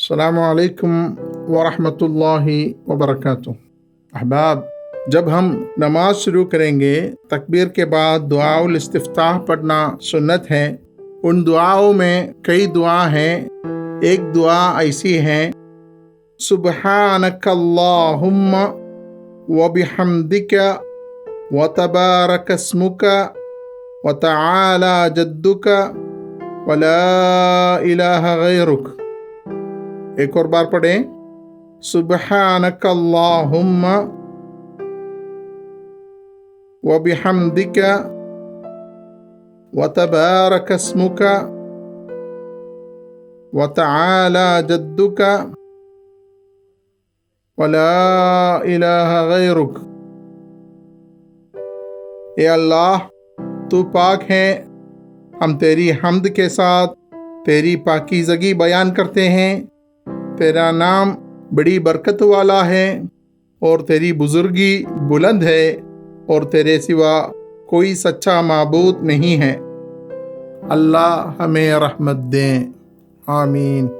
अस्सलामु अलैकुम वरहमतुल्लाहि वबरकातुह। अहबाब, जब हम नमाज शुरू करेंगे तकबीर के बाद दुआउल इस्तिफ्ताह पढ़ना सुन्नत है। उन दुआओं में कई दुआ हैं। एक दुआ ऐसी है, सुब्हानकल्लाहुम्मा व बिहम्दिका व तबारक अस्मुका व तआला जद्दुका व ला इलाहा गैरुक। एक और बार पढ़ें, सुब्हानकल्लाहुम्मा व बिहम्दिका व तबारक अस्मुका व तआला जद्दुका व ला इलाहा गैरुक। ए अल्लाह, तू पाक है, हम तेरी हम्द के साथ तेरी पाकीज़गी बयान करते हैं। तेरा नाम बड़ी बरकत वाला है और तेरी बुजुर्गी बुलंद है और तेरे सिवा कोई सच्चा माबूद नहीं है। अल्लाह हमें रहमत दें, आमीन।